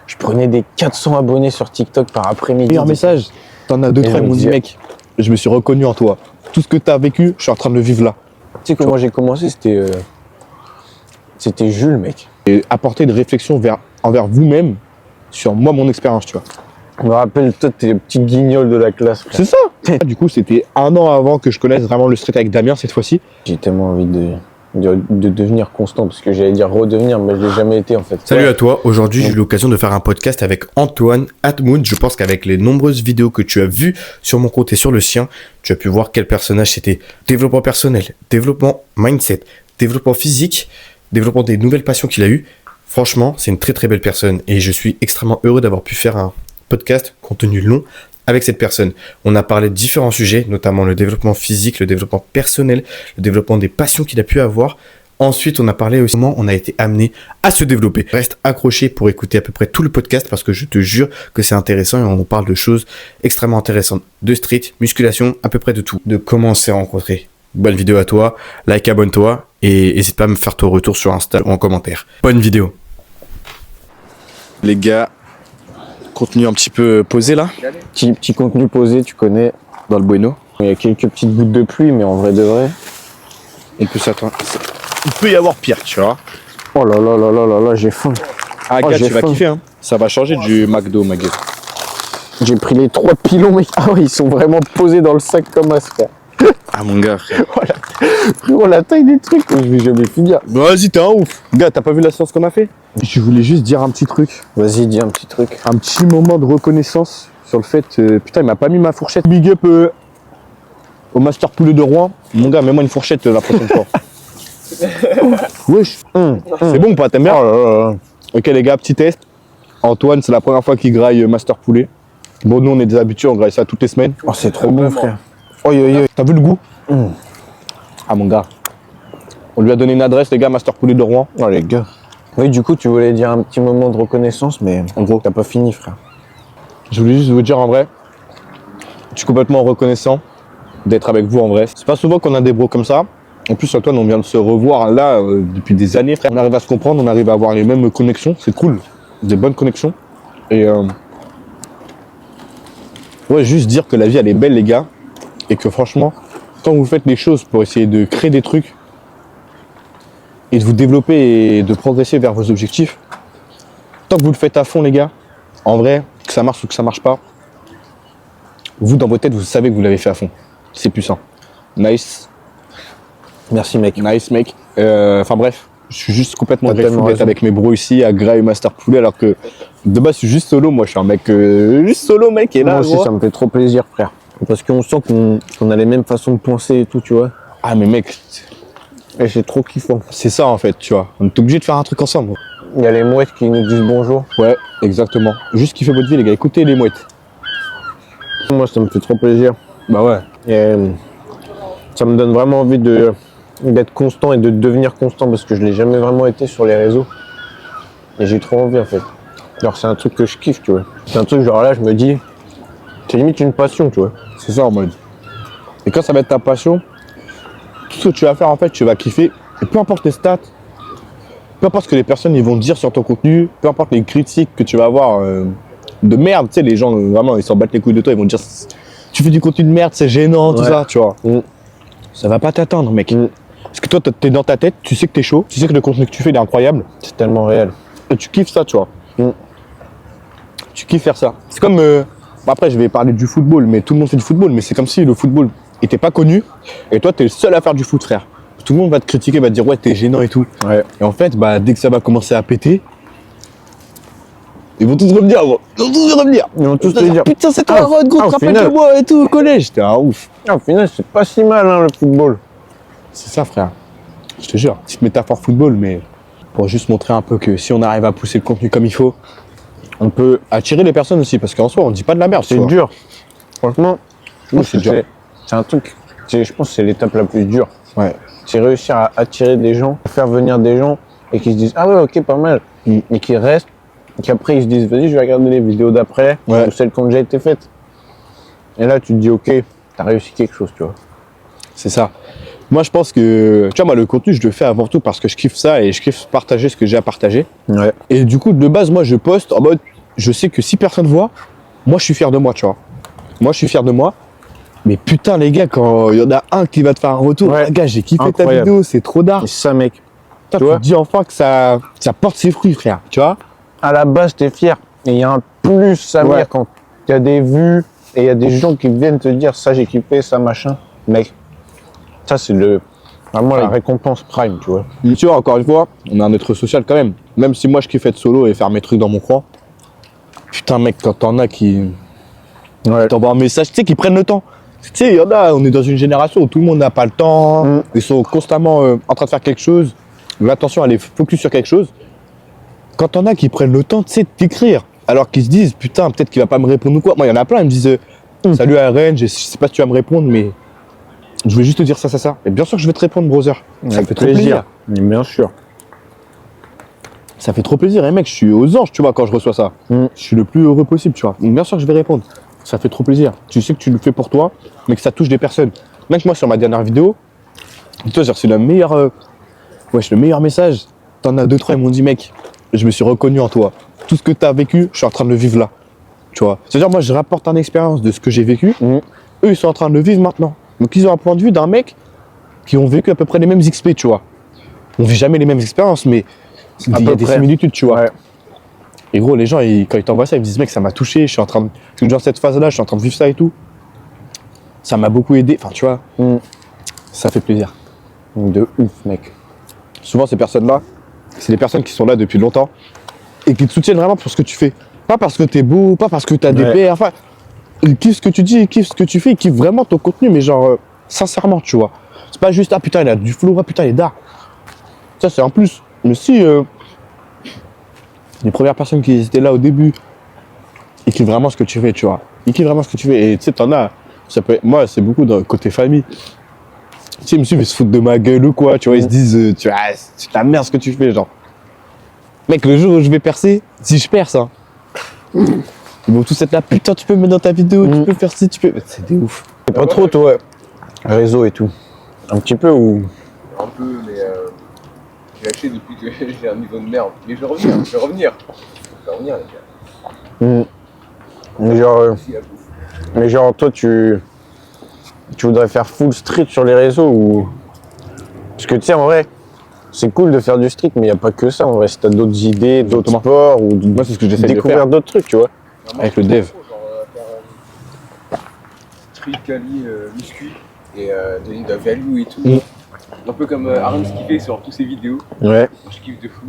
Je prenais des 400 abonnés sur TikTok par après-midi. Meilleur message, t'en as 2-3, ils m'ont dit, mec, je me suis reconnu en toi. Tout ce que t'as vécu, je suis en train de le vivre là. Tu sais, comment j'ai commencé, c'était Jules, mec. Et apporter une réflexion envers vous-même sur moi, mon expérience, tu vois. Je me rappelle, toi, t'es le petit guignol de la classe, frère. C'est ça. Du coup, c'était 1 an avant que je connaisse vraiment le street avec Damien cette fois-ci. J'ai tellement envie de devenir constant, parce que j'allais dire redevenir, mais je l'ai jamais été, en fait. Salut à toi, aujourd'hui j'ai eu l'occasion de faire un podcast avec Antoine Atmoun. Je pense qu'avec les nombreuses vidéos que tu as vues sur mon compte et sur le sien, tu as pu voir quel personnage c'était. Développement personnel, développement mindset, développement physique, développement des nouvelles passions qu'il a eues. Franchement, c'est une très très belle personne et je suis extrêmement heureux d'avoir pu faire un podcast contenu long avec cette personne. On a parlé de différents sujets, notamment le développement physique, le développement personnel, le développement des passions qu'il a pu avoir. Ensuite, on a parlé aussi comment on a été amené à se développer. Reste accroché pour écouter à peu près tout le podcast parce que je te jure que c'est intéressant et on parle de choses extrêmement intéressantes. De street, musculation, à peu près de tout. De comment on s'est rencontrés. Bonne vidéo à toi, like, abonne-toi et n'hésite pas à me faire ton retour sur Insta ou en commentaire. Bonne vidéo. Les gars, contenu un petit peu posé là, Petit contenu posé, tu connais. dans le bueno. Il y a quelques petites gouttes de pluie, mais en vrai de vrai. On peut s'attendre. Il peut y avoir pire, tu vois. Oh là là là là là là, j'ai faim. Ah, Oh, gars, j'ai tu vas faim. kiffer, hein. Ça va changer du McDo, ma gueule. J'ai pris les 3 pilons, mec. Ah ouais, ils sont vraiment posés dans le sac comme as, frère. Ah, mon gars, frère. Frérot, la taille des trucs, je vais jamais finir. Vas-y, t'es un ouf. Gars, t'as pas vu la séance qu'on a fait? Je voulais juste dire un petit truc. Vas-y, dis un petit truc. Un petit moment de reconnaissance sur le fait, putain, il m'a pas mis ma fourchette. Big up au Master Poulet de Rouen. Mon gars, mets-moi une fourchette la prochaine fois. Wesh. C'est bon ou pas? T'aimes bien? Oh là là là. Ok, les gars, petit test. Antoine, c'est la première fois qu'il graille Master Poulet. Bon, nous, on est des habitués, on graille ça toutes les semaines. Oh, c'est trop bon, frère. Oh, T'as vu le goût? Ah, mon gars. On lui a donné une adresse, les gars, Master Poulet de Rouen. Oh, les gars. Oui, du coup, tu voulais dire un petit moment de reconnaissance, mais en gros, t'as pas fini, frère. Je voulais juste vous dire en vrai, je suis complètement reconnaissant d'être avec vous en vrai. C'est pas souvent qu'on a des bros comme ça. En plus, Antoine, on vient de se revoir là depuis des années, frère. On arrive à se comprendre, on arrive à avoir les mêmes connexions, c'est cool. Des bonnes connexions. Et ouais, juste dire que la vie, elle est belle, les gars. Et que franchement, quand vous faites les choses pour essayer de créer des trucs et de vous développer et de progresser vers vos objectifs, tant que vous le faites à fond, les gars, en vrai, que ça marche ou que ça marche pas, vous, dans vos têtes, vous savez que vous l'avez fait à fond. C'est puissant. Nice. Merci, mec. Nice, mec. Enfin bref, je suis juste complètement T'as grateful tellement d'être raison. avec mes bros ici à Gras et Master Poulet, alors que de base, je suis juste solo. Moi, je suis un mec juste solo, mec. Et là, Moi aussi, gros. ça me fait trop plaisir, frère. Parce qu'on sent qu'on a les mêmes façons de penser et tout, tu vois. Ah, mais mec, Et c'est trop kiffant. c'est ça en fait, tu vois. On est obligé de faire un truc ensemble. Il y a les mouettes qui nous disent bonjour. Ouais, exactement. Juste kiffer votre vie, les gars. Écoutez les mouettes. Moi, ça me fait trop plaisir. Bah ouais. Et ça me donne vraiment envie d'être constant et de devenir constant parce que je l'ai jamais vraiment été sur les réseaux. Et j'ai trop envie en fait. Alors c'est un truc que je kiffe, tu vois. C'est un truc genre là, je me dis, c'est limite une passion, tu vois. C'est ça en mode. Et quand ça va être ta passion, tout ce que tu vas faire en fait, tu vas kiffer. Et peu importe les stats, peu importe ce que les personnes ils vont dire sur ton contenu, peu importe les critiques que tu vas avoir de merde, tu sais, les gens vraiment ils s'en battent les couilles de toi, ils vont te dire tu fais du contenu de merde, c'est gênant, tout Ouais. ça, tu vois. Ça va pas t'atteindre, mec. Parce que toi, t'es dans ta tête, tu sais que t'es chaud, tu sais que le contenu que tu fais il est incroyable, C'est tellement réel. et tu kiffes ça, tu vois. Tu kiffes faire ça. C'est comme. Bon, après, je vais parler du football, mais tout le monde fait du football, mais c'est comme si le football était pas connu, et toi, t'es le seul à faire du foot, frère. Tout le monde va te critiquer, va te dire ouais, t'es gênant et tout. Ouais. Et en fait, bah, dès que ça va commencer à péter, ils vont tous revenir, gros. Ils vont tous revenir. Ils vont tous te dire, putain, c'est toi, Rod, gros, au tu te rappelles final- de moi et tout au collège. T'es un ouf. Au final, c'est pas si mal hein, le football. C'est ça, frère. Je te jure, petite métaphore football, mais pour juste montrer un peu que si on arrive à pousser le contenu comme il faut, on peut attirer les personnes aussi, parce qu'en soi, on dit pas de la merde. tu C'est vois. dur. Franchement, Ouais, c'est dur. C'est un truc, je pense que c'est l'étape la plus dure. Ouais. C'est réussir à attirer des gens, à faire venir des gens et qui se disent ah ouais ok pas mal, et qui restent, et qu'après ils se disent vas-y je vais regarder les vidéos d'après Ouais. ou celles qui ont déjà été faites. Et là tu te dis ok, t'as réussi quelque chose, tu vois. C'est ça. Moi, je pense que, tu vois, moi, le contenu, je le fais avant tout parce que je kiffe ça et je kiffe partager ce que j'ai à partager. Ouais. Et du coup, de base, moi, je poste en mode, je sais que si personne voit, moi je suis fier de moi, tu vois. Moi je suis fier de moi. Mais putain les gars, quand il y en a un qui va te faire un retour, Ouais. gars j'ai kiffé ta Incroyable. vidéo, c'est trop d'art. Et ça, mec. Putain, tu tu vois te dis enfin que ça porte ses fruits, frère, tu vois. À la base, t'es fier. Et il y a un plus, Samir, Ouais. quand il y a des vues et il y a des gens qui viennent te dire ça, j'ai kiffé, ça, machin. Mec, ça, c'est vraiment la Prime. récompense prime, tu vois. Tu vois, encore une fois, on a un être social quand même. Même si moi je kiffe être solo et faire mes trucs dans mon coin. Putain mec, quand t'en as qui Ouais. t'envoient un message, tu sais, qui prennent le temps. Tu sais, il y en a, on est dans une génération où tout le monde n'a pas le temps. Mm. Ils sont constamment en train de faire quelque chose. L'attention, elle est focus sur quelque chose. Quand t'en as qui prennent le temps, tu sais, de t'écrire. Alors qu'ils se disent, putain, peut-être qu'il va pas me répondre ou quoi. Moi, il y en a plein, ils me disent, salut ARN, je sais pas si tu vas me répondre, mais je voulais juste te dire ça. Et bien sûr que je vais te répondre, brother. Ça me fait trop plaisir. Mais bien sûr. Ça fait trop plaisir. Et mec, je suis aux anges, tu vois, quand je reçois ça. Mm. Je suis le plus heureux possible, tu vois. Donc, bien sûr que je vais répondre. Ça fait trop plaisir. Tu sais que tu le fais pour toi, mais que ça touche des personnes. Mec, moi, sur ma dernière vidéo, toi, j'ai reçu le meilleur message. T'en as 2-3, ils m'ont dit, mec, je me suis reconnu en toi. Tout ce que t'as vécu, je suis en train de le vivre là. Tu vois. C'est-à-dire, moi, je rapporte une expérience de ce que j'ai vécu. Mm. Eux, ils sont en train de le vivre maintenant. Donc, ils ont un point de vue d'un mec qui ont vécu à peu près les mêmes XP, tu vois. On vit jamais les mêmes expériences, mais il y peu a des près. similitudes, tu vois. Ouais. Et gros, les gens, quand ils t'envoient ça, ils me disent, mec, ça m'a touché, je suis en train de. Parce que dans cette phase-là, je suis en train de vivre ça et tout. Ça m'a beaucoup aidé. Enfin, tu vois, Mm. ça fait plaisir. De ouf, mec. Souvent, ces personnes-là, c'est des personnes qui sont là depuis longtemps et qui te soutiennent vraiment pour ce que tu fais. Pas parce que t'es beau, pas parce que t'as des Ouais. PR. Enfin, ils kiffent ce que tu dis, ils kiffent ce que tu fais, ils kiffent vraiment ton contenu, mais genre, sincèrement, tu vois. C'est pas juste, ah putain, il a du flow, ah putain, il est d'art. Ça, c'est un plus. Mais si les premières personnes qui étaient là au début, ils kiffent vraiment ce que tu fais, tu vois. Ils kiffent vraiment ce que tu fais. Et tu sais, t'en as, ça peut être, moi, c'est beaucoup dans côté famille. Tu sais, ils me suivent, ils se foutent de ma gueule ou quoi, tu vois, ils se disent, tu vois, c'est de la merde ce que tu fais, genre. Mec, le jour où je vais percer, si je perce, hein, ils vont tous être là, putain, tu peux me mettre dans ta vidéo, tu peux faire ci, tu peux. C'est des ouf. C'est pas trop, toi, réseau et tout. Un petit peu ou. Un peu, mais j'ai lâché depuis que j'ai un niveau de merde. Mais je vais revenir, je vais revenir. Je vais revenir, les gars. Mm. Mais genre, Si, la bouffe. mais genre, toi, tu voudrais faire full street sur les réseaux ou. Parce que tu sais, en vrai, c'est cool de faire du street, mais il n'y a pas que ça. En vrai, si t'as d'autres idées, d'autres Exactement. sports ou Moi, c'est ce que j'essaie de découvrir faire. d'autres trucs, tu vois. Avec le dev. Genre, faire street, quali, muscu et donner de la value et tout. Mm. Un peu comme Aaron ce qu'il fait sur toutes ses vidéos. Ouais. Moi, je kiffe de fou.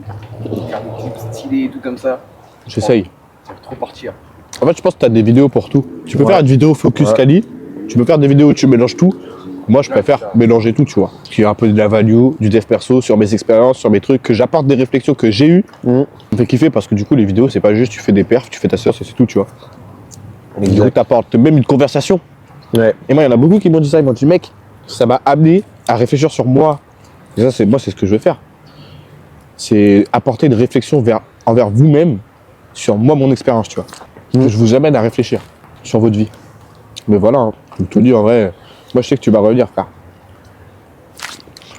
Faire des clips stylés et tout comme ça. J'essaye. Ça fait trop partir. En fait, je pense que tu as des vidéos pour tout. Tu peux Ouais. faire une vidéo focus Ouais. quali, tu peux faire des vidéos où tu mélanges tout. Moi, je préfère mélanger tout, tu vois. Qui a un peu de la value, du dev perso, sur mes expériences, sur mes trucs, que j'apporte des réflexions que j'ai eues. Mm. Ça me fait kiffer parce que du coup, les vidéos, c'est pas juste tu fais des perfs, tu fais ta sauce et c'est tout, tu vois. Et du coup, t'apportes même une conversation. Ouais. Et moi, il y en a beaucoup qui m'ont dit ça. Ils m'ont dit, mec, ça m'a amené à réfléchir sur moi. Et ça, c'est ce que je veux faire. C'est apporter une réflexion envers vous-même sur moi, mon expérience, tu vois. Que je vous amène à réfléchir sur votre vie. Mais voilà, hein, je te dis en vrai, moi je sais que tu vas revenir, frère.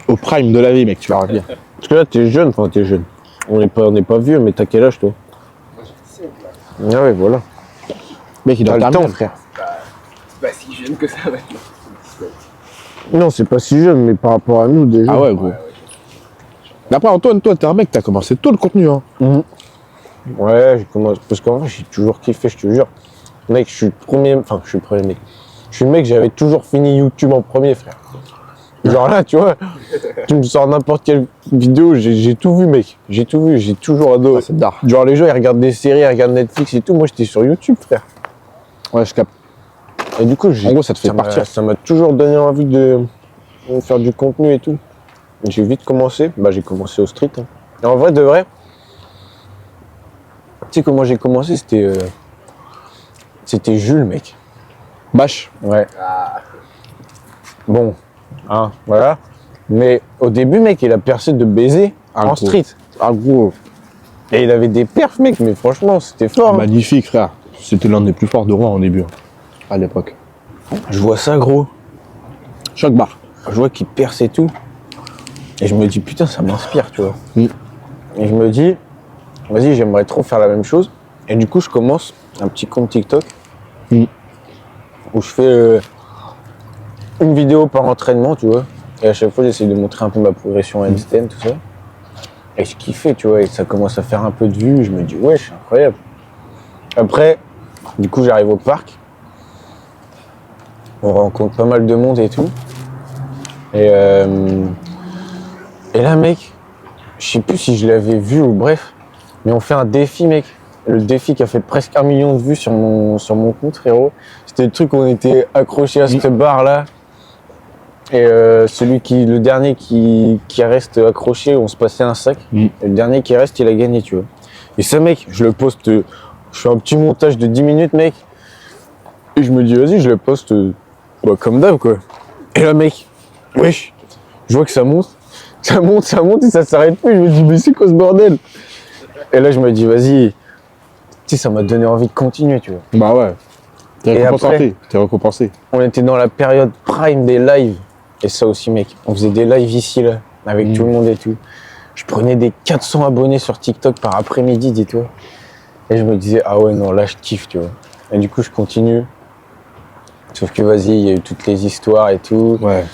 Au prime de la vie, mec, tu vas revenir. Parce que là, t'es jeune, enfin, t'es jeune. On n'est pas vieux, mais t'as quel âge, toi? Moi, j'ai 17 là. Ah ouais, voilà. Mec, il T'as a le le temps, frère. C'est pas si jeune que ça maintenant. 17. Non, c'est pas si jeune, mais par rapport à nous, déjà. Ah ouais, gros. Mais après, Antoine, toi, t'es un mec, t'as commencé tôt le contenu, hein. Mhm. Ouais, j'ai commencé. Parce qu'en vrai, j'ai toujours kiffé, je te jure. Mec, je suis le premier. Enfin, je suis le premier mec. Je suis le mec, j'avais toujours fini YouTube en premier, frère. Genre là, tu vois, tu me sors n'importe quelle vidéo, j'ai tout vu, mec. J'ai tout vu, j'ai toujours adoré. Ah, c'est d'art. Genre, les gens, ils regardent des séries, ils regardent Netflix et tout. Moi, j'étais sur YouTube, frère. Ouais, je capte. Et du coup, En gros, ça te fait partir. Ça m'a toujours donné envie de faire du contenu et tout. J'ai vite commencé. Bah, j'ai commencé au street. Hein. Et en vrai, de vrai, tu sais comment j'ai commencé, c'était Jules, mec. Bâche. Ouais. Ah, Bon. Hein, voilà. Mais au début, mec, il a percé de baiser en gros. street. Ah, gros. Et il avait des perfs, mec, mais franchement, c'était fort. Hein. Magnifique, frère. C'était l'un des plus forts de Rouen au début, hein, à l'époque. Je vois ça, gros. Choc bar. Je vois qu'il perce et tout. Et je me dis, putain, ça m'inspire, tu vois. Mm. Et je me dis, vas-y, j'aimerais trop faire la même chose. Et du coup, je commence un petit compte TikTok où je fais une vidéo par entraînement, tu vois. Et à chaque fois, j'essaie de montrer un peu ma progression à handstand, tout ça. Et je kiffais, tu vois, et ça commence à faire un peu de vues. Je me dis, ouais, c'est incroyable. Après, du coup, j'arrive au parc. On rencontre pas mal de monde et tout. Et là, mec, je sais plus si je l'avais vu ou bref, mais on fait un défi, mec. Le défi qui a fait presque 1 million de vues sur mon compte, frérot. C'était le truc où on était accroché à cette barre là. Et le dernier qui reste accroché, on se passait un sac. Et le dernier qui reste, il a gagné, tu vois. Et ça, mec, je le poste, je fais un petit montage de 10 minutes, mec. Et je me dis, vas-y, je le poste comme d'hab, quoi. Et là, mec, wesh, je vois que ça monte et ça s'arrête plus. Je me dis, mais c'est quoi ce bordel? Et là, je me dis, vas-y, tu sais, ça m'a donné envie de continuer, tu vois. Bah ouais. Et après, T'es récompensé. on était dans la période prime des lives. Et ça aussi, mec, on faisait des lives ici, là, avec tout le monde et tout. Je prenais des 400 abonnés sur TikTok par après-midi, dis-toi. Et je me disais, ah ouais, non, là, je kiffe, tu vois. Et du coup, je continue. Sauf que, vas-y, il y a eu toutes les histoires et tout. Ouais.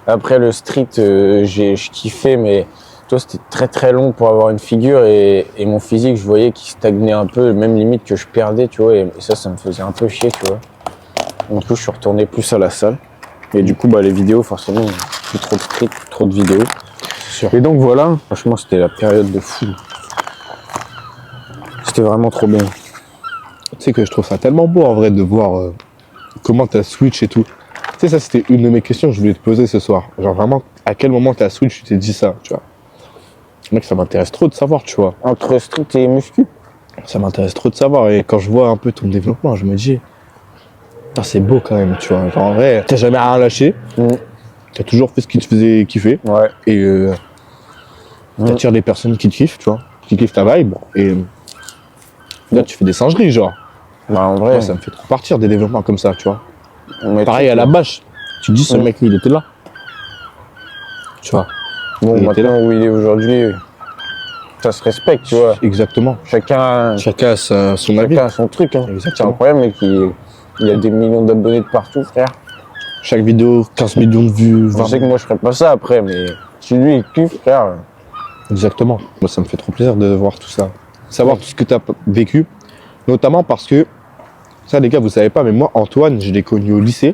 Après, le street, je kiffais, mais toi, c'était très très long pour avoir une figure. Et mon physique, je voyais qu'il stagnait un peu, même limite que je perdais, tu vois. Et ça me faisait un peu chier, tu vois. Donc, du coup, je suis retourné plus à la salle. Et du coup, les vidéos, forcément, plus trop de street, plus trop de vidéos. Sûr. Et donc, voilà, franchement, c'était la période de fou. C'était vraiment trop bien. Tu sais que je trouve ça tellement beau en vrai de voir comment t'as switch et tout. Tu sais, ça c'était une de mes questions que je voulais te poser ce soir. Genre vraiment, à quel moment t'as switch, tu t'es dit ça, tu vois. Mec, ça m'intéresse trop de savoir, tu vois. Entre street et muscu. Ça m'intéresse trop de savoir. Et quand je vois un peu ton développement, je me dis, putain, c'est beau quand même, tu vois. Genre, en vrai, t'as jamais rien lâché. T'as toujours fait ce qui te faisait kiffer. Ouais. Et t'attires des personnes qui te kiffent, tu vois. Qui kiffent ta vibe. Et là, tu fais des singeries, genre. En vrai, Moi, ça me fait trop partir des développements comme ça, tu vois. on Pareil à la bâche. Tu te dis, ce mec, il était là. Tu vois. Bon, il était maintenant où il est aujourd'hui, ça se respecte, tu vois. Exactement. Chacun Chacun a son avis. a son truc. Hein. C'est Exactement. incroyable, mec. Il y a des millions d'abonnés de partout, frère. Chaque vidéo, 15 millions de vues. Je sais que moi, je ferais pas ça après, mais si lui, il kiffe, frère. Exactement. Moi, ça me fait trop plaisir de voir tout ça. Savoir tout ce que tu as vécu. Notamment parce que, ça, les gars, vous savez pas, mais moi, Antoine, je l'ai connu au lycée.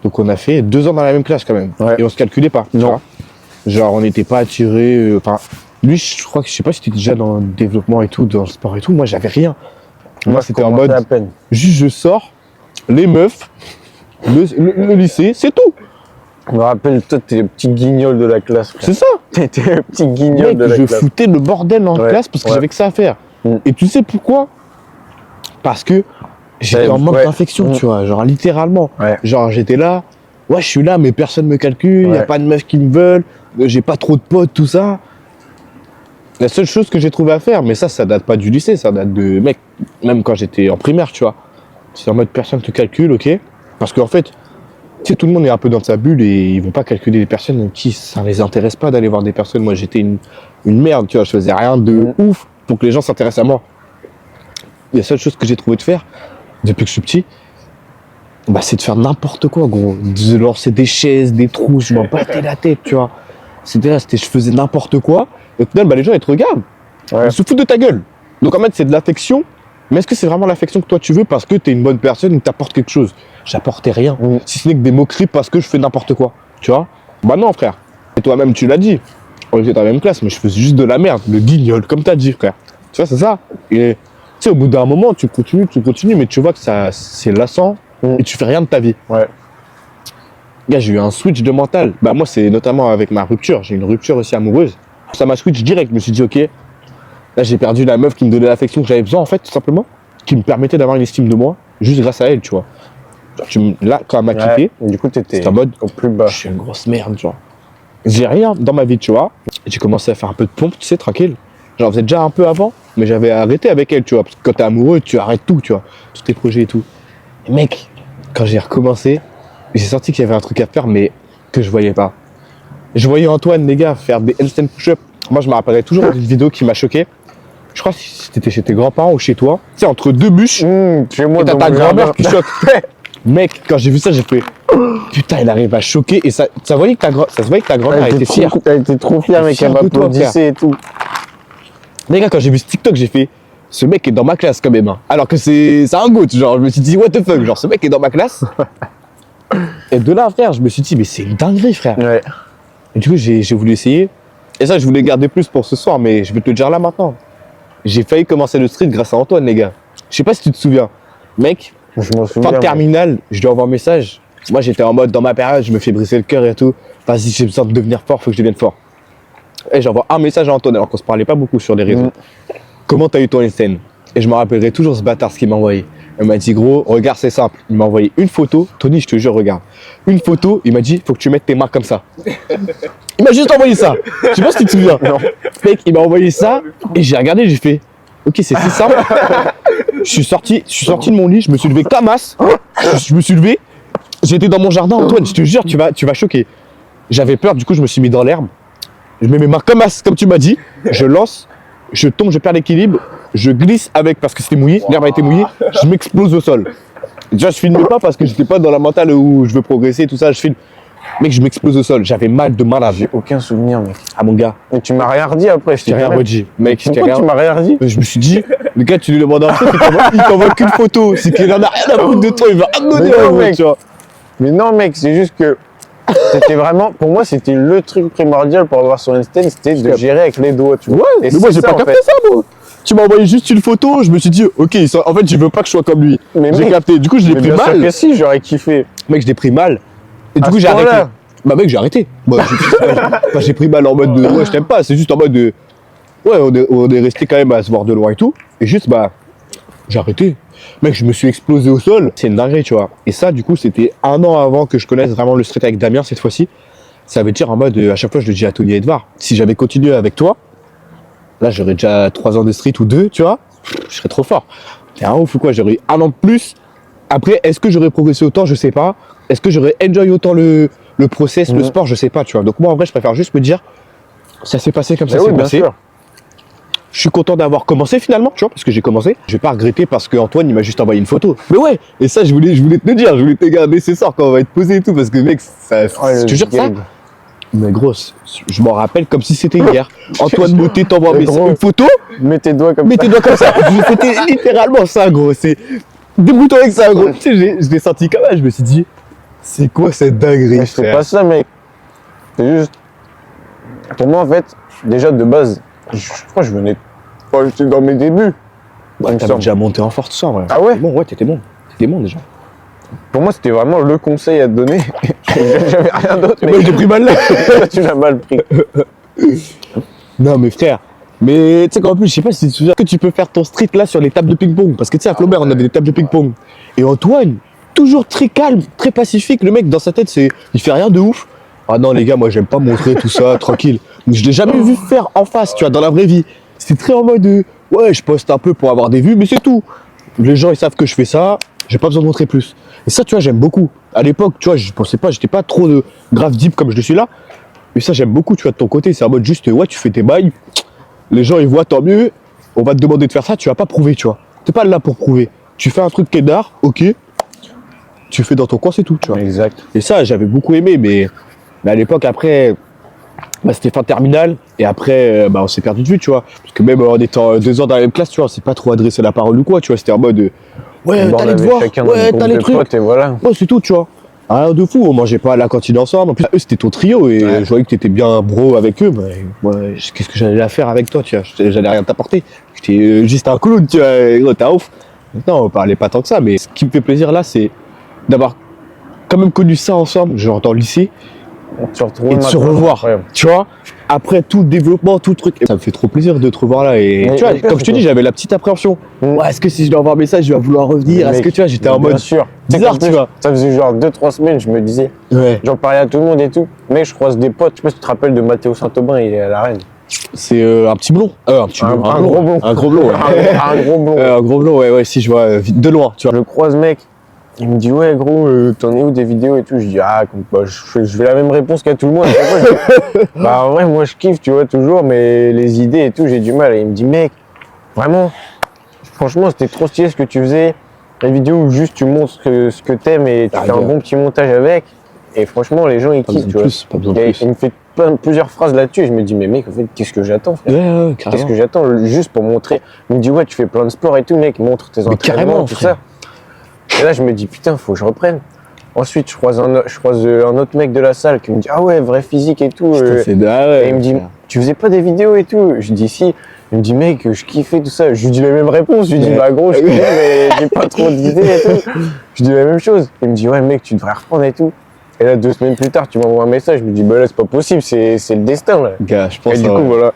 Donc, on a fait 2 ans dans la même classe quand même. Ouais. Et on se calculait pas. tu vois. Genre, on n'était pas attirés. Enfin, lui, je crois que je sais pas si tu étais déjà dans le développement et tout, dans le sport et tout. Moi, j'avais rien. Moi, je c'était en commençais mode, à peine. juste je sors, les meufs, le lycée, c'est tout. Je me rappelle, toi, t'es le petit guignol de la classe, frère. C'est ça. T'étais le petit guignol Mec, de la je classe. foutais le bordel en Ouais, classe parce que ouais. j'avais que ça à faire. Mm. Et tu sais pourquoi? Parce que j'étais en manque d'infection, tu vois, genre littéralement. Ouais. Genre j'étais là, ouais, je suis là, mais personne me calcule, y a Ouais. pas de meufs qui me veulent, j'ai pas trop de potes, tout ça. La seule chose que j'ai trouvé à faire, mais ça date pas du lycée, ça date de, mec, même quand j'étais en primaire, tu vois. C'est en mode personne te calcule, ok? Parce qu'en fait, tu sais, tout le monde est un peu dans sa bulle et ils vont pas calculer les personnes qui ça les intéresse pas d'aller voir des personnes. Moi, j'étais une merde, tu vois, je faisais rien de ouf pour que les gens s'intéressent à moi. La seule chose que j'ai trouvé de faire, depuis que je suis petit, c'est de faire n'importe quoi, gros. De lancer des chaises, des trous, je m'en battais la tête, tu vois. Je faisais n'importe quoi. Et au final, les gens, ils te regardent. Ouais. Ils se foutent de ta gueule. Donc en fait, c'est de l'affection. Mais est-ce que c'est vraiment l'affection que toi tu veux parce que t'es une bonne personne et que t'apportes quelque chose? J'apportais rien. Si ce n'est que des moqueries parce que je fais n'importe quoi. Tu vois? Bah non, frère. Et toi-même, tu l'as dit. On était dans la même classe, mais je faisais juste de la merde. Le guignol, comme t'as dit, frère. Tu vois, c'est ça. Et tu sais, au bout d'un moment, tu continues, mais tu vois que ça, c'est lassant et tu fais rien de ta vie. Ouais. Gars, j'ai eu un switch de mental. Bah moi, c'est notamment avec ma rupture. J'ai une rupture aussi amoureuse. Ça m'a switch direct. Je me suis dit, ok, là, j'ai perdu la meuf qui me donnait l'affection que j'avais besoin, en fait, tout simplement. Qui me permettait d'avoir une estime de moi, juste grâce à elle, tu vois. Genre, là, quand elle m'a quitté, Et du coup, t'étais c'était en mode, au plus bas. je suis une grosse merde, genre. J'ai rien dans ma vie, tu vois. J'ai commencé à faire un peu de pompe, tu sais, tranquille. J'en faisais déjà un peu avant, mais j'avais arrêté avec elle, tu vois. Parce que quand t'es amoureux, tu arrêtes tout, tu vois. Tous tes projets et tout. Et mec, quand j'ai recommencé, j'ai senti qu'il y avait un truc à faire, mais que je voyais pas. Je voyais Antoine, les gars, faire des handstand push-up. Moi, je me rappellerai toujours d'une vidéo qui m'a choqué. Je crois que c'était chez tes grands-parents ou chez toi. Tu sais, entre deux bûches, Chez moi, et t'as dans ta mon grand-mère jardin. qui choque. Mec, quand j'ai vu ça, j'ai fait putain, il arrive à choquer. Et ça se voyait que ta grand-mère était fière. Elle était trop fière, mec, Fière elle de toi, m'applaudissait et tout. Les gars, quand j'ai vu ce TikTok, j'ai fait ce mec est dans ma classe quand même. Hein. Alors que c'est un goat. Genre, je me suis dit, what the fuck, genre, ce mec est dans ma classe. Et de là, frère, je me suis dit, mais c'est une dinguerie, frère. Ouais. Et du coup, j'ai voulu essayer. Et ça, je voulais garder plus pour ce soir, mais je vais te le dire là maintenant. J'ai failli commencer le street grâce à Antoine, les gars. Je sais pas si tu te souviens. Mec, Je m'en souviens. fin de terminale, je lui envoie un message. Moi, j'étais en mode, dans ma période, je me fais briser le cœur et tout. Vas-y, j'ai besoin de devenir fort, faut que je devienne fort. Et j'envoie un message à Antoine, alors qu'on se parlait pas beaucoup sur les réseaux. Comment t'as eu ton Einstein? Et je me rappellerai toujours ce bâtard, ce qu'il m'a envoyé. Il m'a dit, gros, regarde, c'est simple. Il m'a envoyé une photo. Tony, je te jure, regarde. Une photo, il m'a dit, faut que tu mettes tes mains comme ça. Il m'a juste envoyé ça. Je sais pas si tu te souviens. Mec, il m'a envoyé ça et j'ai regardé, j'ai fait, ok, c'est si simple. Je suis sorti de mon lit, je me suis levé comme as. Je me suis levé, j'étais dans mon jardin, Antoine, je te jure, tu vas choquer. J'avais peur, du coup, je me suis mis dans l'herbe. Je mets mes mains comme as, comme tu m'as dit. Je lance, je tombe, je perds l'équilibre. Je glisse avec, parce que c'était mouillé, l'herbe a été mouillée, je m'explose au sol. Déjà, je filme pas parce que j'étais pas dans la mentale où je veux progresser, tout ça, je filme. Mec, je m'explose au sol, j'avais mal de malade. J'ai aucun souvenir, mec. Ah mon gars, Mais tu m'as rien redit après, je je t'ai t'ai rien redit. Mec, je t'ai Pourquoi rien. tu m'as rien redit? Je me suis dit, le gars, tu lui demandes un truc, il t'envoie qu'une photo. C'est qu'il en a rien à foutre de toi, il va rien te donner Mais non, en vrai, mec. tu vois. Mais non, mec, c'est juste que c'était vraiment, pour moi, c'était le truc primordial pour avoir son Einstein, c'était de gérer avec les doigts, tu vois. Ouais, Et mais moi, c'est j'ai ça, pas en capté fait. ça, moi. Tu m'as envoyé juste une photo, je me suis dit, ok, en fait, je veux pas que je sois comme lui. Mais J'ai mec, capté. Du coup, je l'ai Mais pris bien sûr mal. que si, j'aurais kiffé. Mec, je l'ai pris mal. Et du À coup, ce j'ai arrêté. point-là. Bah, mec, j'ai arrêté. Bah, j'ai pris mal en mode de, ouais, je t'aime pas. C'est juste en mode de, ouais, on est resté quand même à se voir de loin et tout. Et juste, bah, j'ai arrêté. Mec, je me suis explosé au sol. C'est une dinguerie, tu vois. Et ça, du coup, c'était 1 an avant que je connaisse vraiment le street avec Damien cette fois-ci. Ça veut dire en mode, à chaque fois, je le dis à Tony et Edouard. Si j'avais continué avec toi, là, j'aurais déjà 3 ans de street ou 2, tu vois. Je serais trop fort. C'est un ouf ou quoi. J'aurais 1 an de plus. Après, est-ce que j'aurais progressé autant? Je sais pas. Est-ce que j'aurais enjoy autant le process, le sport? Je sais pas, tu vois. Donc, moi, en vrai, je préfère juste me dire, ça s'est passé comme ça Mais s'est oui, bien passé. sûr. Je suis content d'avoir commencé finalement, tu vois, parce que j'ai commencé. Je vais pas regretter parce que Antoine, il m'a juste envoyé une photo. Mais ouais, et ça, je voulais te le dire, je voulais te garder ce soir quand on va être posé et tout, parce que mec, ça, Ouais, je te jure ça. gag. Mais grosse, je m'en rappelle comme si c'était hier. Antoine Motet t'envoie Mais gros. une photo, Mets tes doigts comme mets ça. tes doigts comme ça. C'était littéralement ça, gros. C'est débrouille-toi avec ça, gros. Tu sais, je l'ai senti comme ça, je me suis dit, c'est quoi cette dinguerie, Mais c'est frère? pas ça, mec. C'est juste. Pour moi, en fait, déjà de base, je crois que je venais pas j'étais dans mes débuts. Ouais, il me t'avais semble. déjà monté en force, tout ça, ouais. Ah ouais? T'étais bon, ouais, t'étais bon. T'étais bon déjà. Pour moi, c'était vraiment le conseil à te donner. J'avais rien d'autre, Et moi, mais j'ai pris mal là. tu l'as mal pris. Non, mais frère. Mais tu sais qu'en plus, je sais pas si tu te souviens que tu peux faire ton street là sur les tables de ping-pong. Parce que tu sais, à Flaubert, on avait des tables de ping-pong. Et Antoine, toujours très calme, très pacifique. Le mec, dans sa tête, il fait rien de ouf. Ah non, les gars, moi, j'aime pas montrer tout ça, tranquille. Mais je l'ai jamais vu faire en face, tu vois, dans la vraie vie. C'était très en mode, ouais, je poste un peu pour avoir des vues, mais c'est tout. Les gens, ils savent que je fais ça, j'ai pas besoin de montrer plus. Et ça, tu vois, j'aime beaucoup. À l'époque, tu vois, je pensais pas, j'étais pas trop de grave deep comme je le suis là. Mais ça, j'aime beaucoup, tu vois, de ton côté. C'est en mode juste, ouais, tu fais tes bails. Les gens, ils voient, tant mieux. On va te demander de faire ça, tu vas pas prouver, tu vois. T'es pas là pour prouver. Tu fais un truc qui est d'art, ok. Tu fais dans ton coin, c'est tout, tu vois. Exact. Et ça, j'avais beaucoup aimé, mais à l'époque, après, bah, c'était fin terminale. Et après, bah, on s'est perdu de vue, tu vois. Parce que même en étant 2 ans dans la même classe, tu vois, on s'est pas trop adressé la parole ou quoi, tu vois. C'était en mode, ouais, Bon, t'as on les avait devoirs, chacun ouais, notre t'as groupe les de trucs. potes et voilà. Ouais, c'est tout, tu vois. Rien de fou, on mangeait pas à la cantine ensemble. En plus, eux, c'était ton trio et Ouais. je voyais que t'étais bien bro avec eux. Bah, moi, qu'est-ce que j'allais faire avec toi, tu vois. J'allais rien t'apporter. J'étais juste un clown, tu vois. Et gros, t'es ouf. Non, on parlait pas tant que ça, mais ce qui me fait plaisir là, c'est d'avoir quand même connu ça ensemble, genre dans le lycée, On se retrouve et de se maintenant. revoir. Ouais. Tu vois, après tout le développement, tout le truc. Et ça me fait trop plaisir de te revoir là. Et Mais tu vois, le pire, comme je te c'est dis, que- j'avais la petite appréhension. Mm. Ouais, est-ce que si je lui envoie un message, il va vouloir revenir? Est-ce Mec, que tu vois, j'étais en bien mode sûr. bizarre, En tu plus, vois. Ça faisait genre 2-3 semaines, je me disais. Ouais. J'en parlais à tout le monde et tout. Mec, je croise des potes. Je sais pas si tu te rappelles de Mathéo Saint-Aubin, il est à la Reine. C'est un petit blond. Un petit blond. Un gros blond. Un gros blond, ouais. Un gros blond. Un gros blond, ouais, si je vois de loin, tu Je vois. le croise, mec. Il me dit, ouais, gros, t'en es où des vidéos et tout? Je dis, ah, bah, je fais la même réponse qu'à tout le monde. À chaque fois, je dis, bah, en vrai, moi, je kiffe, tu vois, toujours, mais les idées et tout, j'ai du mal. Et il me dit, mec, Vraiment, franchement, c'était trop stylé ce que tu faisais. Les vidéos où juste tu montres ce que t'aimes et tu fais un bon petit montage avec. Et franchement, les gens, ils kiffent, tu vois. Pas besoin de plus. Il me fait plusieurs phrases là-dessus et je me dis, mais mec, en fait, qu'est-ce que j'attends, frère? Ouais, Qu'est-ce carrément. que j'attends juste pour montrer? Il me dit, ouais, tu fais plein de sport et tout, mec, montre tes entraînements, carrément, tout frère. ça. Et là, je me dis, putain, faut que je reprenne. Ensuite, je croise un autre mec de la salle qui me dit, ah ouais, vrai physique et tout. Putain, c'est ouais, Et il me dit, frère. tu faisais pas des vidéos et tout? Je dis, si. Il me dit, mec, je kiffais tout ça. Je lui dis la même réponse. Je lui dis, Ouais. bah gros, je kiffe, mais j'ai pas trop d'idées et tout. Je dis la même chose. Il me dit, ouais, mec, tu devrais reprendre et tout. Et là, 2 semaines plus tard, tu m'envoies un message. Je me dis, bah là, c'est pas possible, c'est le destin, là. Gars, je pense. Et du coup, voilà.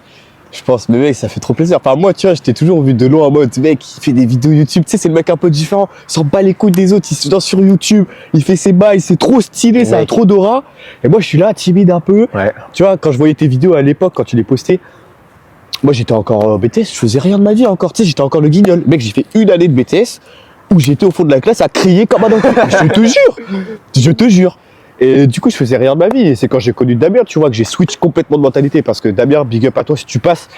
Je pense, mais mec, ça fait trop plaisir. Enfin, moi, tu vois, j'étais toujours vu de loin en mode, mec, il fait des vidéos YouTube. Tu sais, c'est le mec un peu différent. Il s'en bat les couilles des autres. Il se lance sur YouTube. Il fait ses bails. C'est trop stylé. Ça a Mec. trop d'aura. Et moi, je suis là, timide un peu. Ouais. Tu vois, quand je voyais tes vidéos à l'époque, quand tu les postais, moi, j'étais encore en BTS. Je faisais rien de ma vie encore. Tu sais, j'étais encore le guignol. Mec, j'ai fait une année de BTS où j'étais au fond de la classe à crier comme un enfant. Je te jure. Je te jure. Et du coup, je faisais rien de ma vie. Et c'est quand j'ai connu Damien, tu vois, que j'ai switch complètement de mentalité. Parce que Damien, big up à toi, si tu passes,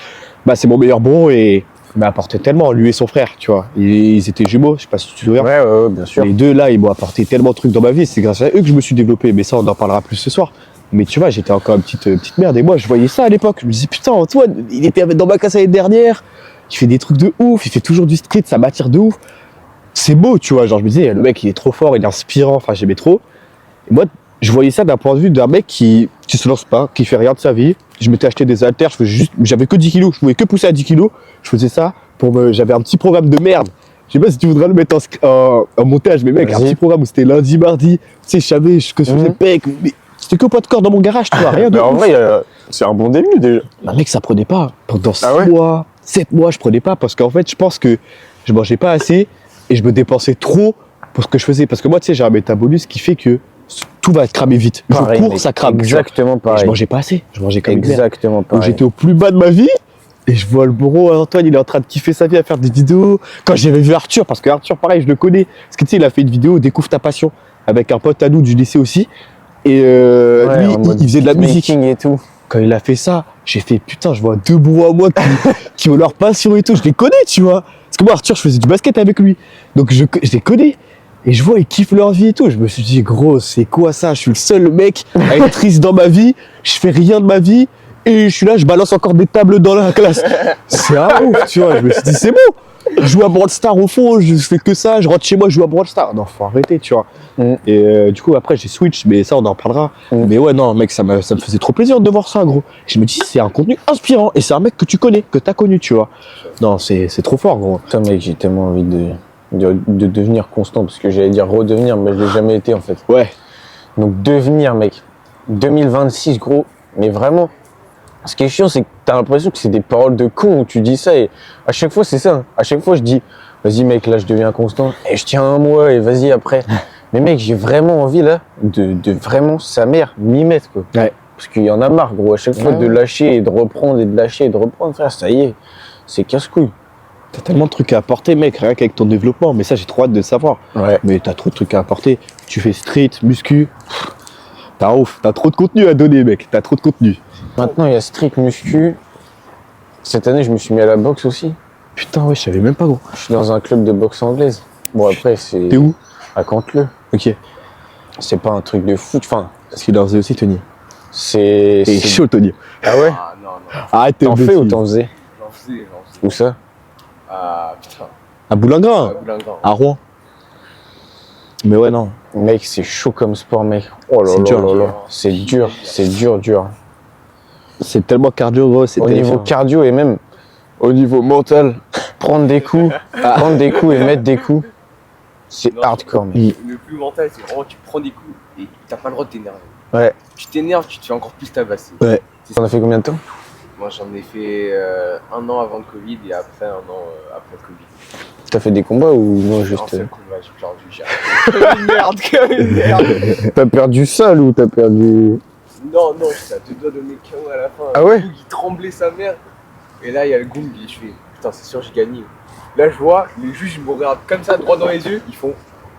bah, c'est mon meilleur bro et il m'a apporté tellement, lui et son frère, tu vois. Ils étaient jumeaux, je sais pas si tu te souviens. Ouais, bien sûr. Les deux là, ils m'ont apporté tellement de trucs dans ma vie. C'est grâce à eux que je me suis développé. Mais ça, on en parlera plus ce soir. Mais tu vois, j'étais encore une petite merde. Et moi, je voyais ça à l'époque. Je me disais, putain, Antoine, il était dans ma classe l'année dernière. Il fait des trucs de ouf. Il fait toujours du street. Ça m'attire de ouf. C'est beau, tu vois. Genre, je me disais, le mec, il est trop fort, il est inspirant. Enfin, j'aimais trop. Et moi, je voyais ça d'un point de vue d'un mec qui se lance pas, qui fait rien de sa vie. Je m'étais acheté des haltères, j'avais que 10 kilos, je pouvais que pousser à 10 kilos. Je faisais ça j'avais un petit programme de merde. Je sais pas si tu voudrais le mettre en montage, mais mec, un Vas-y. petit programme où c'était lundi, mardi. Tu sais, je savais que je faisais pec, mais c'était que poids de corps dans mon garage, tu vois, rien de Mais en ouf. vrai, c'est un bon début déjà. Un mec, ça prenait pas. Pendant 6 Ah ouais mois, 7 mois, je prenais pas parce qu'en fait, je pense que je mangeais pas assez et je me dépensais trop pour ce que je faisais. Parce que moi, tu sais, j'ai un métabolisme qui fait que tout va cramer vite. Pareil, je cours, mec. ça crame. tu vois. Exactement Et pareil. je mangeais pas assez. Je mangeais comme une merde. Exactement Donc pareil. j'étais au plus bas de ma vie et je vois le bro Antoine, il est en train de kiffer sa vie à faire des vidéos. Quand j'avais vu Arthur, parce que Arthur, pareil, je le connais. Parce que tu sais, il a fait une vidéo Découvre ta passion avec un pote à nous du lycée aussi. Et Ouais, lui, en mode il faisait de la musique. beatmaking et tout. Quand il a fait ça, j'ai fait putain, je vois 2 bros à moi qui ont leur passion et tout. Je les connais, tu vois. Parce que moi, Arthur, je faisais du basket avec lui. Donc je les connais. Et je vois, ils kiffent leur vie et tout. Je me suis dit, gros, c'est quoi ça? Je suis le seul mec à être triste dans ma vie. Je fais rien de ma vie. Et je suis là, je balance encore des tables dans la classe. C'est un ouf, tu vois. Je me suis dit, c'est bon. Je joue à Brawl Stars au fond, je fais que ça. Je rentre chez moi, je joue à Brawl Stars. Non, faut arrêter, tu vois. Et du coup, après, j'ai switch, mais ça, on en parlera. Mais ouais, non, mec, ça me faisait trop plaisir de voir ça, gros. Je me dis, c'est un contenu inspirant. Et c'est un mec que tu connais, que t'as connu, tu vois. Non, c'est trop fort, gros. Putain, mec, j'ai tellement envie de devenir constant parce que j'allais dire redevenir, mais je l'ai jamais été en fait. Ouais. Donc devenir, mec. 2026, gros. Mais vraiment. Ce qui est chiant, c'est que t'as l'impression que c'est des paroles de con où tu dis ça et à chaque fois, c'est ça. À chaque fois, je dis, vas-y, mec, là, je deviens constant et je tiens un mois et vas-y après. Mais mec, j'ai vraiment envie là de vraiment sa mère m'y mettre quoi. Ouais. Parce qu'il y en a marre, gros. À chaque fois Ouais. de lâcher et de reprendre et de lâcher et de reprendre, frère, ça y est. C'est casse-couille. T'as tellement de trucs à apporter, mec, rien qu'avec ton développement. Mais ça, j'ai trop hâte de le savoir. Ouais. Mais t'as trop de trucs à apporter. Tu fais street, muscu. T'as ouf. T'as trop de contenu à donner, mec. T'as trop de contenu. Maintenant, il y a street muscu. Cette année, je me suis mis à la boxe aussi. Putain, ouais, je savais même pas, gros. Je suis dans un club de boxe anglaise. Bon, après, c'est T'es où? à Canteleu. Ok. C'est pas un truc de foot. Enfin, Parce qu'il en faisait aussi, Tony. c'est. T'es chaud, Tony. Ah ouais? Ah non, non, Arrête tes T'en fais ou bêtises. t'en faisais? j'en faisais. Où ça? Ah putain, À Boulingrin, à Boulingrin. à Rouen. Mais ouais, non. Mec, c'est chaud comme sport, mec. Oh là C'est là dur. là là. C'est dur, c'est dur. C'est tellement cardio, gros. C'est Au niveau terrifiant. cardio et même au niveau mental, prendre des coups et mettre des coups, c'est Non. hardcore, mec. Le plus mental, c'est vraiment tu prends des coups et t'as pas le droit de t'énerver. Ouais. Tu t'énerves, tu te fais encore plus tabasser. Ouais. T'en as fait combien de temps? Moi j'en ai fait 1 an avant le Covid et après 1 an après le Covid. T'as fait des combats ou non, Un juste. seul combat, j'ai perdu. J'ai comme une merde, comme une merde. T'as perdu seul ou t'as perdu. Non, j'étais à 2 doigts de donner KO à la fin. Ah ouais? Le Goug, il tremblait sa mère. Et là, il y a le Goung et je fais putain, c'est sûr, j'ai gagné. Là, je vois, les juges me regardent comme ça, droit dans les yeux. Ils font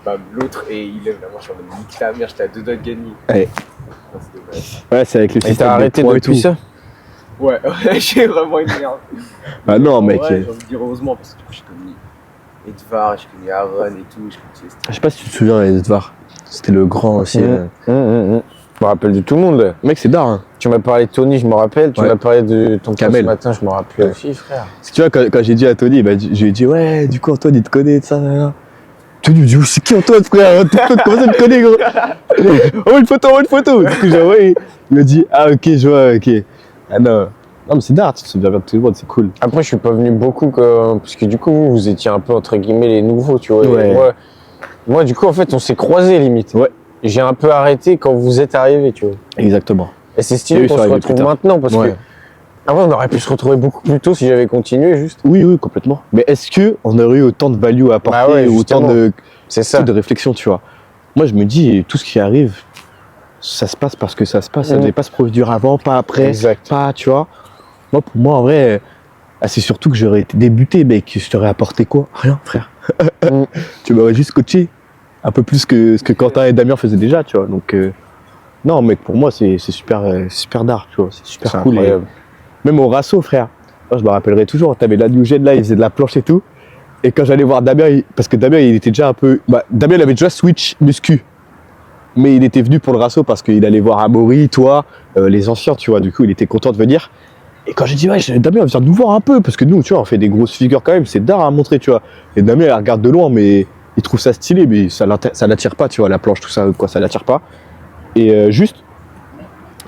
bam, l'autre et il lève la main. Je suis en mode nique ta mère, j'étais à 2 doigts de gagner. Ouais. Non, c'est dommage. Ouais, c'est avec le Et système t'as des arrêté points et depuis tout. ça? Ouais, j'ai vraiment une merde. Ah non, En mec. vrai, j'ai envie de dire heureusement parce que du coup, j'ai connu Edvar, j'ai connu Aaron et tout, j'ai connu Je sais pas si tu te souviens, Edvar. C'était le grand aussi. Je me rappelle de tout le monde. Mec, c'est d'art. Hein. Tu m'as parlé de Tony, je me rappelle. Tu Ouais. m'as parlé de ton pote Kamel. ce matin, je me rappelle aussi, frère. Parce que tu vois, quand j'ai dit à Tony, bah, je lui ai dit, ouais, du coup, Antoine, il te connaît, de ça, là. Tony me dit, c'est qui Antoine, frère? Comment ça, il me connaît, gros? Oh, une photo. Du coup, j'ai envoyé. Il m'a dit, ah, ok, je vois, ok. Ah, non. Non, mais c'est d'art, tu te souviens bien de tout le monde, c'est cool. Après, je suis pas venu beaucoup, parce que du coup, vous étiez un peu, entre guillemets, les nouveaux, tu vois. Ouais. Et moi, du coup, en fait, on s'est croisés, limite. Ouais. J'ai un peu arrêté quand vous êtes arrivés, tu vois. Exactement. Et c'est Et stylé oui, qu'on ça se arrive retrouve plus tard. maintenant, parce Ouais. que... Ah ouais, on aurait pu se retrouver beaucoup plus tôt si j'avais continué, juste. Oui, complètement. Mais est-ce que on aurait eu autant de value à apporter, Bah ouais, autant justement. C'est ça. de réflexion, tu vois? Moi, je me dis, tout ce qui arrive, ça se passe parce que ça se passe. Ça devait pas se produire avant, pas après, Exact. pas, tu vois? Moi, pour moi, en vrai, c'est surtout que j'aurais été débuté, mec. Je t'aurais apporté quoi? Rien, frère. Tu m'aurais juste coaché. Un peu plus que ce que Quentin et Damien faisaient déjà, tu vois. Donc, non, mec, pour moi, c'est super d'art, tu vois. C'est super C'est cool. incroyable. Même au Rasso, frère. Moi, je me rappellerai toujours. T'avais la New Gen là, il faisait de la planche et tout. Et quand j'allais voir Damien, parce que Damien, il était déjà un peu. Bah, Damien, il avait déjà switch muscu. Mais il était venu pour le Rasso parce qu'il allait voir Amaury, toi, les anciens, tu vois. Du coup, il était content de venir. Et quand j'ai dit, ouais, Damien, viens nous voir un peu. Parce que nous, tu vois, on fait des grosses figures quand même. C'est d'art à montrer, tu vois. Et Damien, il regarde de loin, mais il trouve ça stylé. Mais ça l'attire pas, tu vois, la planche, tout ça, quoi, ça l'attire pas. Et juste.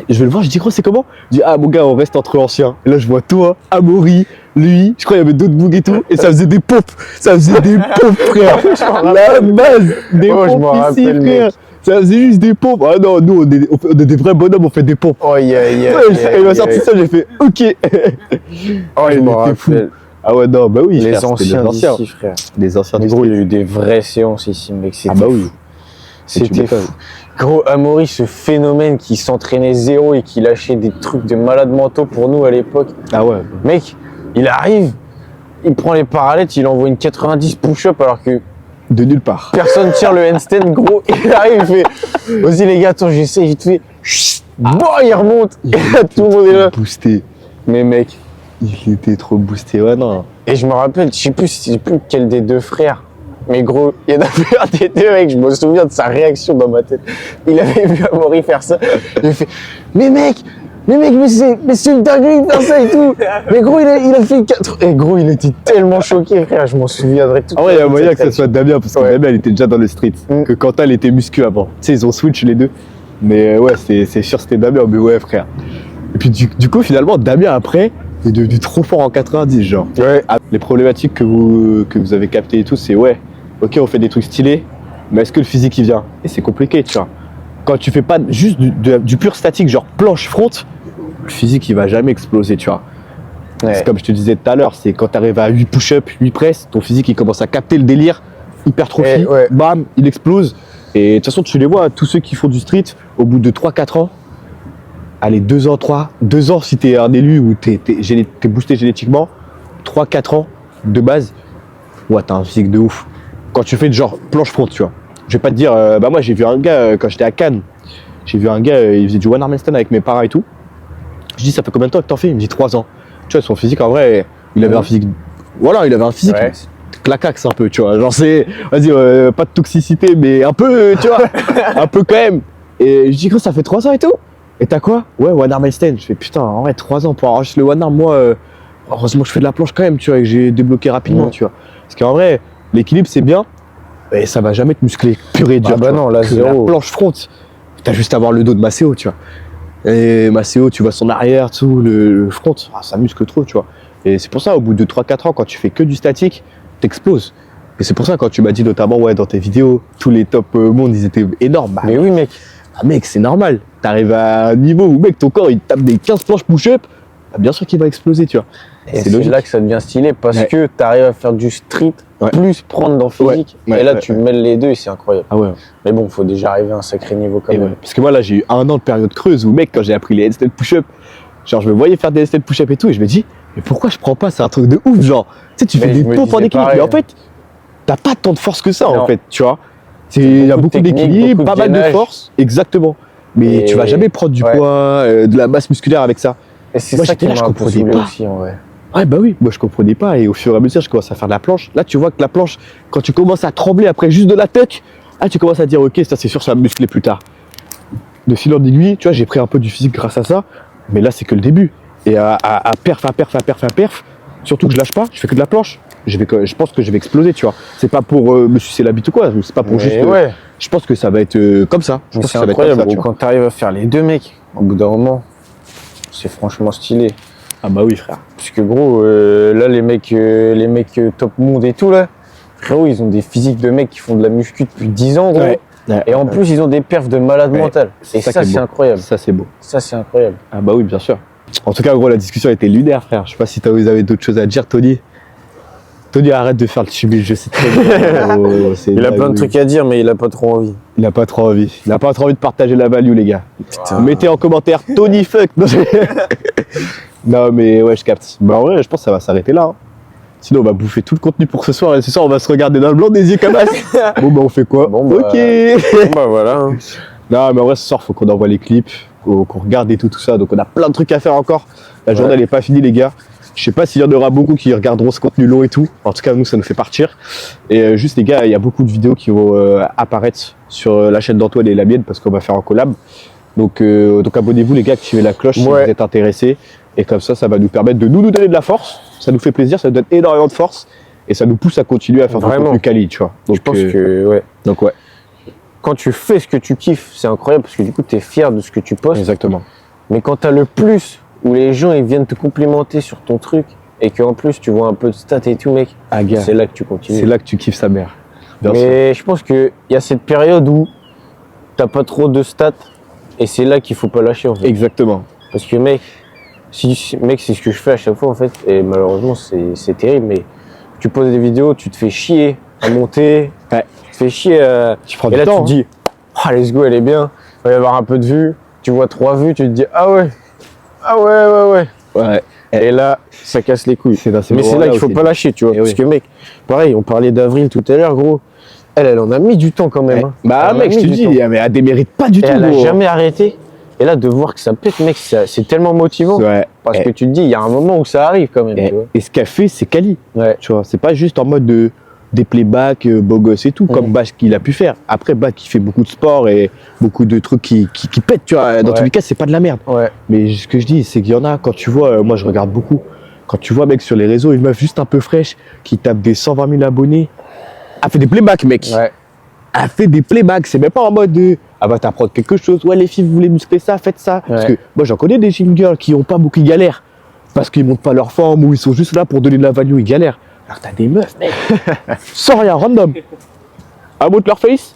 Je vais le voir, je dis, gros, c'est comment? Je dis, ah, mon gars, on reste entre anciens. Et là, je vois toi, Amaury, lui, je crois qu'il y avait d'autres bougs et tout. Et ça faisait des pompes. Ça faisait des pompes, frère. La base. Des Oh, je pompes m'en ici, rappelle, frère. mec. Ça faisait juste des pompes. Ah non, nous, on est des vrais bonhommes, on fait des pompes. Oh, yeah. Ouais, il m'a sorti ça, j'ai fait, ok. Oh, je il me était fou. rappelle. Ah ouais, non, bah oui, Les frère, c'était anciens d'ici, frère. Les anciens Mais du gros, il y street. a eu des vraies séances ici, mec. C'était Ah bah oui. fou. Et tu C'était m'étonnes. fou. Gros, Amaury, ce phénomène qui s'entraînait zéro et qui lâchait des trucs de malades mentaux pour nous à l'époque. Ah ouais. Mec, il arrive, il prend les parallèles, il envoie une 90 push-up alors que De nulle part. personne tire le handstand, gros. Il arrive, il fait vas-y les gars, attends, j'essaie, vite fait. Chut, bon, il remonte. Et là, tout le monde est là. Boosté. Mais mec, Il était trop boosté, ouais, non. et je me rappelle, je sais plus quel des deux frères. Mais gros, il y en avait un des deux, mec, je me souviens de sa réaction dans ma tête. Il avait vu Amaury faire ça. Il a fait mais c'est une dinguerie de faire ça et tout. Mais gros, il a fait 4. Et gros, il était tellement choqué, frère, je m'en souviendrai tout. Ah ouais, il y a moyen que ce soit Damien, parce que Ouais. Damien, il était déjà dans le street. Que Quentin, il était muscu avant. Tu sais, ils ont switch les deux. Mais ouais, c'est sûr, c'était Damien, mais ouais, frère. Et puis du coup, finalement, Damien, après, est devenu trop fort en 90, genre. Ouais. Ah, les problématiques que vous avez captées et tout, c'est ouais, ok, on fait des trucs stylés, mais est-ce que le physique, il vient? Et c'est compliqué, tu vois. Quand tu fais pas juste du pur statique, genre planche front, le physique, il va jamais exploser, tu vois. Ouais. C'est comme je te disais tout à l'heure, c'est quand tu arrives à 8 push-up, 8 press, ton physique il commence à capter le délire, hypertrophie, Ouais. bam, il explose. Et de toute façon, tu les vois, tous ceux qui font du street, au bout de 3-4 ans, allez, 2 ans si t'es un élu ou t'es boosté génétiquement, 3-4 ans de base, ouais, t'as un physique de ouf. Quand tu fais genre planche front, tu vois. Je vais pas te dire, bah moi j'ai vu un gars quand j'étais à Cannes, j'ai vu un gars, il faisait du one arm handstand avec mes parents et tout. Je dis, ça fait combien de temps que t'en fais? Il me dit 3 ans. Tu vois, son physique, en vrai, il avait un physique. Voilà, il avait un physique. Ouais. Clacax un peu, tu vois. Genre, c'est. Vas-y, pas de toxicité, mais un peu, tu vois. Un peu quand même. Et je dis, gros, ça fait 3 ans et tout. Et t'as quoi? Ouais, one arm handstand. Je fais, putain, en vrai, 3 ans pour enregistrer le one arm, moi, heureusement, je fais de la planche quand même, tu vois, et que j'ai débloqué rapidement, tu vois. Parce qu'en vrai, l'équilibre, c'est bien, mais ça va jamais te muscler pur et dur. Ah bah tu vois. non, là, Que zéro. La planche front, t'as juste à voir le dos de Maceo, tu vois. Et Maceo, tu vois son arrière, tout, le front, ça muscle trop, tu vois. Et c'est pour ça, au bout de 3-4 ans, quand tu fais que du statique, t'exploses. Et c'est pour ça, quand tu m'as dit notamment, ouais, dans tes vidéos, tous les top monde, ils étaient énormes. Bah, Mais oui, mec. mec, c'est normal. T'arrives à un niveau où, mec, ton corps, il tape des 15 planches push-up, bah, bien sûr qu'il va exploser, tu vois. Et C'est c'est logique. là que ça devient stylé parce Ouais. que t'arrives à faire du street Ouais. plus prendre dans le physique. Ouais, Et là, ouais, tu mêles les deux et c'est incroyable. Ah ouais. Mais bon, faut déjà arriver à un sacré niveau quand Et même. ouais. Parce que moi, là, j'ai eu 1 an de période creuse où, mec, quand j'ai appris les handstand push-up, genre, je me voyais faire des handstand push-up et tout, et je me dis, mais pourquoi je prends pas? C'est un truc de ouf, genre. Tu sais, tu Mais fais je des me pompes en disais équilibre, pareil. mais en fait, t'as pas tant de force que ça, Non. en fait, tu vois. Il y a beaucoup beaucoup de technique, d'équilibre, beaucoup de pas mal de gainage. force, exactement. Mais Et- tu vas jamais prendre du ouais. poids, de la masse musculaire avec ça. Et c'est Moi, ça j'étais qui là, m'a je un peu comprenais saoulé pas. aussi, en vrai. Ouais, bah oui, moi je comprenais pas et au fur et à mesure, je commence à faire de la planche. Là, tu vois que la planche, quand tu commences à trembler après juste de la tête, là, tu commences à dire, ok, ça c'est sûr, ça va me muscler plus tard. De fil en aiguille, tu vois, j'ai pris un peu du physique grâce à ça, mais là, c'est que le début. Et à perf, surtout que je lâche pas, je fais que de la planche. Je pense que je vais exploser, tu vois. C'est pas pour me sucer la bite ou quoi, c'est pas pour Mais juste. ouais, Je pense que ça va être comme ça. Je mais pense c'est que ça va être comme incroyable, ça, tu gros, vois. quand t'arrives à faire les deux mecs, au bout d'un moment, c'est franchement stylé. Ah bah oui, frère. Parce que gros, là, les mecs top monde et tout, là, frérot, ils ont des physiques de mecs qui font de la muscu depuis 10 ans, gros. Ouais. Et en plus, ils ont des perfs de malade Ouais. mental. C'est Et ça ça, qui est c'est beau. incroyable. Ça, c'est beau. Ça, c'est incroyable. Ah bah oui, bien sûr. En tout cas, gros, la discussion a été lunaire, frère. Je sais pas si vous avez d'autres choses à dire, Tony. Tony, arrête de faire le chubby, je sais très bien. Oh, c'est Il a dingue. plein de trucs à dire, mais il a pas trop envie. Il a pas trop envie. Il a pas trop envie de partager la value, les gars. Mettez en commentaire Tony fuck. Non, mais ouais, je capte. Bah en vrai, je pense que ça va s'arrêter là. Hein. Sinon, on va bouffer tout le contenu pour ce soir. Et ce soir, on va se regarder dans le blanc des yeux comme ça. Bon, bah, on fait quoi? Bon, bah, ok. Bon, bah voilà. hein. Non, mais en vrai, ce soir, faut qu'on envoie les clips, qu'on regarde et tout ça. Donc, on a plein de trucs à faire encore. La journée, Ouais. elle est pas finie, les gars. Je sais pas s'il y en aura beaucoup qui regarderont ce contenu long et tout. En tout cas, nous, ça nous fait partir. Et juste, les gars, il y a beaucoup de vidéos qui vont apparaître sur la chaîne d'Antoine et la mienne parce qu'on va faire un collab. Donc abonnez-vous, les gars, activez la cloche si vous Ouais. êtes intéressés. Et comme ça va nous permettre de nous donner de la force. Ça nous fait plaisir, ça nous donne énormément de force. Et ça nous pousse à continuer à faire du Vraiment. contenu quali, tu vois. Donc, Je pense que, ouais. donc ouais, Quand tu fais ce que tu kiffes, c'est incroyable parce que du coup, tu es fier de ce que tu postes. exactement. Mais quand tu as le plus, où les gens ils viennent te complimenter sur ton truc et qu'en plus tu vois un peu de stats et tout, mec, Ah, gars, c'est là que tu continues. c'est là que tu kiffes sa mère. Bien sûr. Mais je pense qu'il y a cette période où t'as pas trop de stats et c'est là qu'il faut pas lâcher en fait. Exactement. Parce que mec, c'est ce que je fais à chaque fois en fait, et malheureusement c'est terrible, mais tu poses des vidéos, tu te fais chier à monter, Ouais. tu te fais chier à... Tu prends Et du là temps. tu te dis, ah let's go, elle est bien, il va y avoir un peu de vues, tu vois 3 vues, tu te dis, ah ouais, hein. Ouais. et là ça casse les couilles. C'est dans ces Mais c'est là moments-là qu'il faut aussi. pas lâcher, tu vois, Eh parce oui. que mec, pareil, on parlait d'Avril tout à l'heure, gros, elle en a mis du temps quand même. Ouais. hein. Bah, Elle en a mec, je mis te du dis, temps. mais elle démérite pas du Et tout. elle a gros. jamais arrêté. Et là, de voir que ça pète, mec, c'est tellement motivant. Ouais. Parce Eh. que tu te dis, il y a un moment où ça arrive quand même. Tu vois. Et ce qu'elle fait, c'est quali. Ouais. Tu vois, c'est pas juste en mode des playbacks, beau gosse et tout, comme Bach qu'il a pu faire. Après, Bach, il fait beaucoup de sport et beaucoup de trucs qui pètent, tu vois. Dans Ouais. tous les cas, c'est pas de la merde. Ouais. Mais ce que je dis, c'est qu'il y en a, quand tu vois, moi je regarde beaucoup, quand tu vois, mec, sur les réseaux, une meuf juste un peu fraîche qui tape des 120 000 abonnés, elle fait des playbacks, mec. Ouais. Elle fait des playbacks, c'est même pas en mode elle va t'apprendre quelque chose, ouais les filles vous voulez muscler ça, faites ça. Parce que moi j'en connais des gym girls qui ont pas beaucoup, ils galèrent. Parce qu'ils montent pas leur forme ou ils sont juste là pour donner de la value, ils galèrent. Alors t'as des meufs, mec, sans rien, random. Elles montent leur face,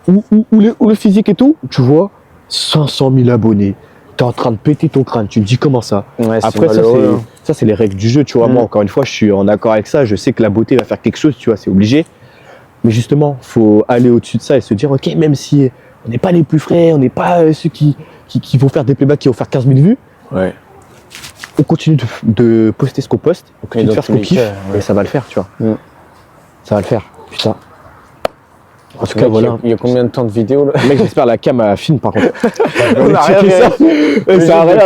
ou le physique et tout, tu vois, 500 000 abonnés. T'es en train de péter ton crâne, tu te dis comment ça. Ouais, c'est Après malheureux, hein. ça c'est les règles du jeu, tu vois. Moi encore une fois je suis en accord avec ça, je sais que la beauté va faire quelque chose, tu vois, c'est obligé. Mais justement, faut aller au-dessus de ça et se dire, ok, même si on n'est pas les plus frais, on n'est pas ceux qui vont faire des playbacks qui vont faire 15 000 vues, Ouais. on continue de poster ce qu'on poste, on continue de dans faire ce tous qu'on les kiffe, cas, ouais. et ça va le faire, tu vois. Ça va le faire, putain. En tout cas, Mec, voilà. Il y a combien de temps de vidéo là Mec, j'espère la cam a fine par contre. On a rien checké ça. vérifié. Ça a rien.